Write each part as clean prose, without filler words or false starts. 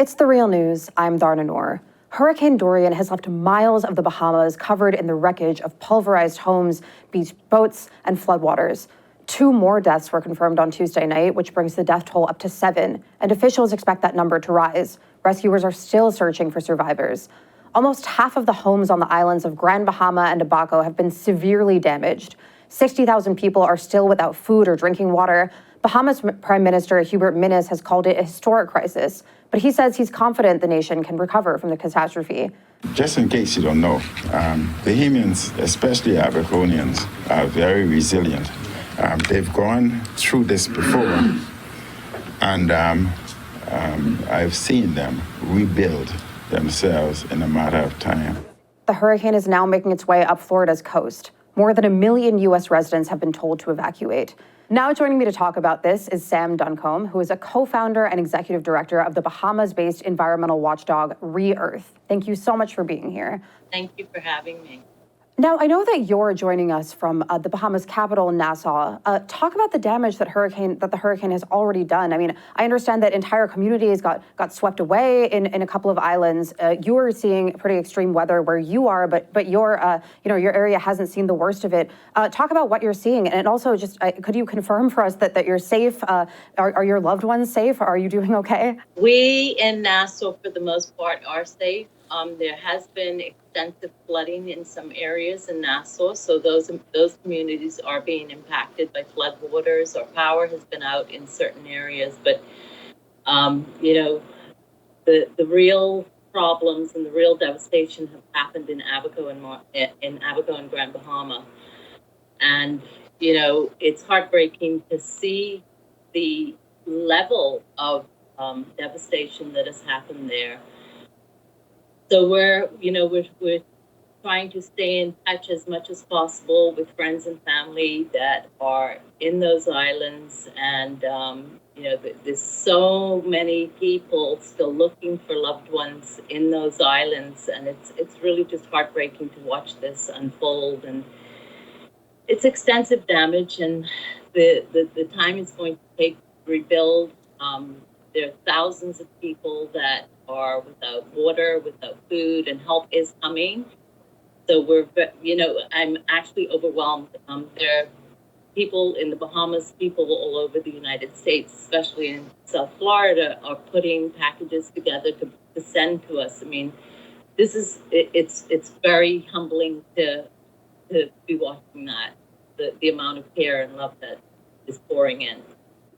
It's the real news. I'm Dharna Noor. Hurricane Dorian has left miles of the Bahamas covered in the wreckage of pulverized homes, beach boats, and floodwaters. 2 more deaths were confirmed on Tuesday night, which brings the death toll up to 7, and officials expect that number to rise. Rescuers are still searching for survivors. Almost half of the homes on the islands of Grand Bahama and Abaco have been severely damaged. 60,000 people are still without food or drinking water. Bahamas Prime Minister Hubert Minnis has called it a historic crisis, but he says he's confident the nation can recover from the catastrophe. Just in case you don't know, Bahamians, especially Abaconians, are very resilient. They've gone through this before, and I've seen them rebuild themselves in a matter of time. The hurricane is now making its way up Florida's coast. More than 1 million U.S. residents have been told to evacuate. Now joining me to talk about this is Sam Duncombe, who is a co-founder and executive director of the Bahamas-based environmental watchdog ReEarth. Thank you so much for being here. Thank you for having me. Now, I know that you're joining us from the Bahamas capital, Nassau. Talk about the damage that the hurricane has already done. I mean, I understand that entire communities got swept away in a couple of islands. You are seeing pretty extreme weather where you are, but your area hasn't seen the worst of it. Talk about what you're seeing, and also just could you confirm for us that you're safe? Are your loved ones safe? Are you doing okay? We in Nassau, for the most part, are safe. There has been extensive flooding in some areas in Nassau, so those communities are being impacted by floodwaters, or power has been out in certain areas. But the real problems and the real devastation have happened in Abaco and Grand Bahama, and it's heartbreaking to see the level of devastation that has happened there. So we're trying to stay in touch as much as possible with friends and family that are in those islands, and there's so many people still looking for loved ones in those islands, and it's really just heartbreaking to watch this unfold. And it's extensive damage, and the time it's going to take to rebuild. There are thousands of people that are without water, without food, and help is coming. So I'm actually overwhelmed. There are people in the Bahamas, people all over the United States, especially in South Florida, are putting packages together to send to us. I mean, it's very humbling to be watching that, the amount of care and love that is pouring in.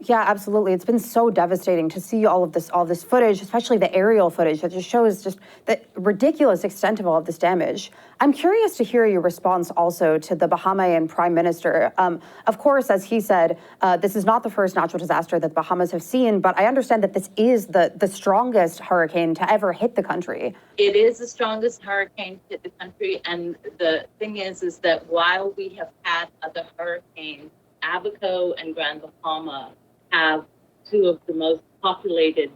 Yeah, absolutely. It's been so devastating to see all this footage, especially the aerial footage that just shows just the ridiculous extent of all of this damage. I'm curious to hear your response also to the Bahamian Prime Minister. Of course, as he said, this is not the first natural disaster that the Bahamas have seen, but I understand that this is the strongest hurricane to ever hit the country. It is the strongest hurricane to hit the country, and the thing is that while we have had other hurricanes, Abaco and Grand Bahama have two of the most populated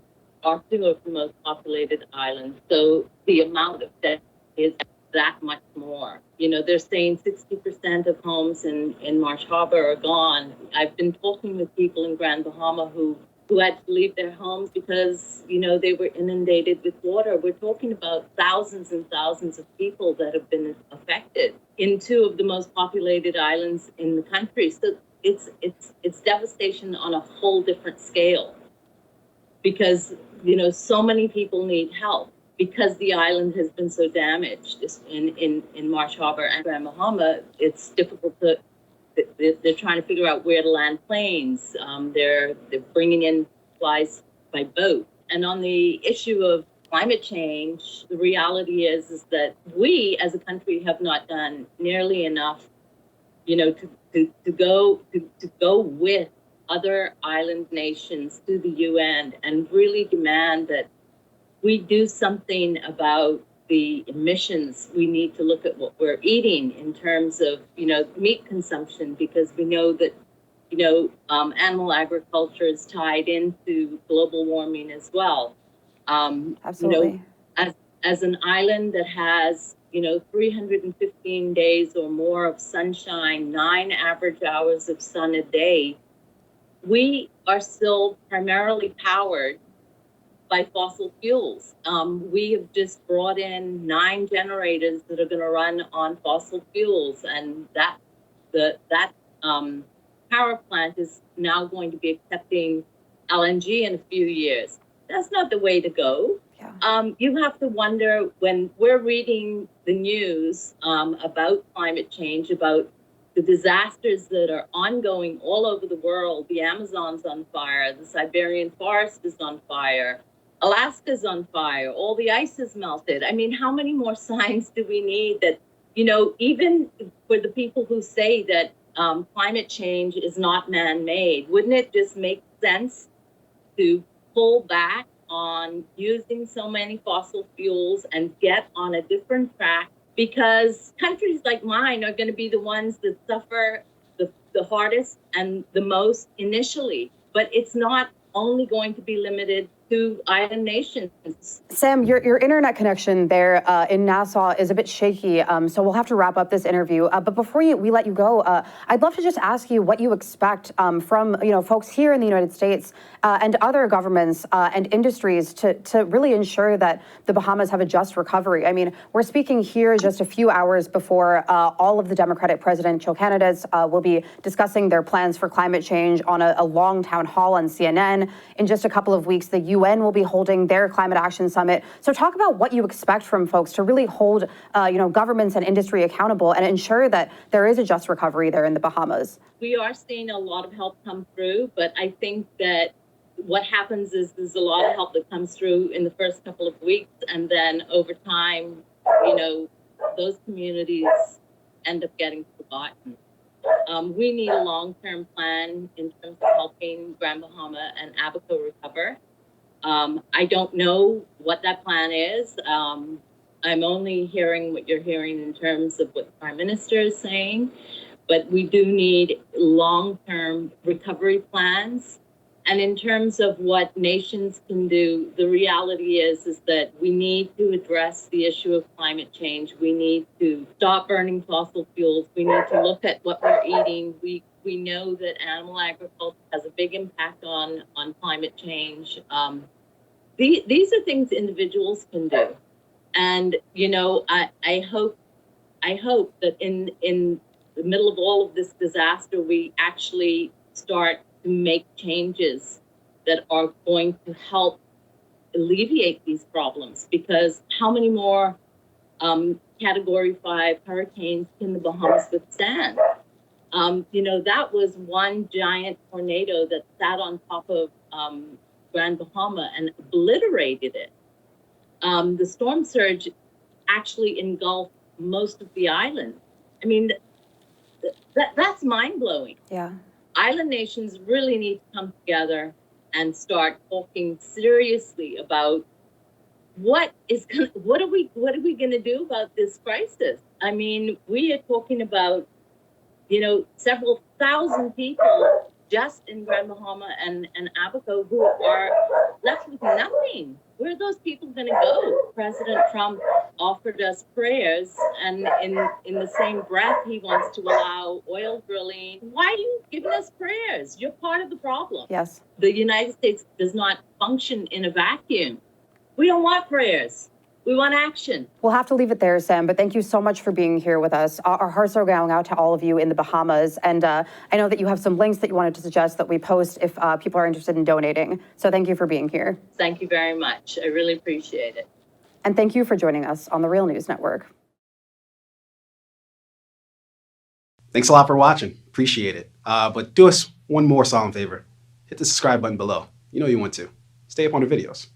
islands. So the amount of death is that much more. They're saying 60% of homes in Marsh Harbor are gone. I've been talking with people in Grand Bahama who had to leave their homes because, they were inundated with water. We're talking about thousands and thousands of people that have been affected in two of the most populated islands in the country. So it's devastation on a whole different scale, because so many people need help because the island has been so damaged. In Marsh Harbor and Grand Bahama, it's difficult they're trying to figure out where to land planes. They're bringing in supplies by boat. And on the issue of climate change, the reality is that we as a country have not done nearly enough to go with other island nations to the UN and really demand that we do something about the emissions. We need to look at what we're eating in terms of, meat consumption, because we know that, animal agriculture is tied into global warming as well. Absolutely. As an island that has 315 days or more of sunshine, 9 average hours of sun a day, we are still primarily powered by fossil fuels. We have just brought in 9 generators that are going to run on fossil fuels, and that power plant is now going to be accepting LNG in a few years. That's not the way to go. Yeah. You have to wonder, when we're reading the news about climate change, about the disasters that are ongoing all over the world. The Amazon's on fire, the Siberian forest is on fire, Alaska's on fire, all the ice is melted. I mean, how many more signs do we need that, even for the people who say that climate change is not man-made, wouldn't it just make sense to pull back on using so many fossil fuels and get on a different track? Because countries like mine are going to be the ones that suffer the hardest and the most initially. But it's not only going to be limited to island nations. Sam, your internet connection there in Nassau is a bit shaky, so we'll have to wrap up this interview. But before we let you go, I'd love to just ask you what you expect from folks here in the United States and other governments and industries to really ensure that the Bahamas have a just recovery. I mean, we're speaking here just a few hours before all of the Democratic presidential candidates will be discussing their plans for climate change on a long town hall on CNN. In just a couple of weeks, the UN will be holding their climate action summit. So talk about what you expect from folks to really hold, governments and industry accountable and ensure that there is a just recovery there in the Bahamas. We are seeing a lot of help come through, but I think that what happens is there's a lot of help that comes through in the first couple of weeks, and then over time, those communities end up getting forgotten. We need a long-term plan in terms of helping Grand Bahama and Abaco recover. I don't know what that plan is. I'm only hearing what you're hearing in terms of what the Prime Minister is saying, but we do need long-term recovery plans. And in terms of what nations can do, the reality is that we need to address the issue of climate change. We need to stop burning fossil fuels. We need to look at what we're eating. We know that animal agriculture has a big impact on climate change. These are things individuals can do. And, I hope that in the middle of all of this disaster, we actually start to make changes that are going to help alleviate these problems. Because how many more Category 5 hurricanes can the Bahamas withstand? That was one giant tornado that sat on top of Grand Bahama and obliterated it. The storm surge actually engulfed most of the island. I mean, that's mind-blowing. Yeah. Island nations really need to come together and start talking seriously about what are we going to do about this crisis? I mean, we are talking about several thousand people just in Grand Bahama and Abaco who are left with nothing. Where are those people going to go? President Trump offered us prayers, and in the same breath, he wants to allow oil drilling. Why are you giving us prayers? You're part of the problem. Yes. The United States does not function in a vacuum. We don't want prayers. We want action. We'll have to leave it there, Sam, but thank you so much for being here with us. Our hearts are going out to all of you in the Bahamas, and I know that you have some links that you wanted to suggest that we post if people are interested in donating. So thank you for being here. Thank you very much. I really appreciate it. And thank you for joining us on the Real News Network. Thanks a lot for watching. Appreciate it. But do us one more solemn favor. Hit the subscribe button below. You know you want to. Stay up on the videos.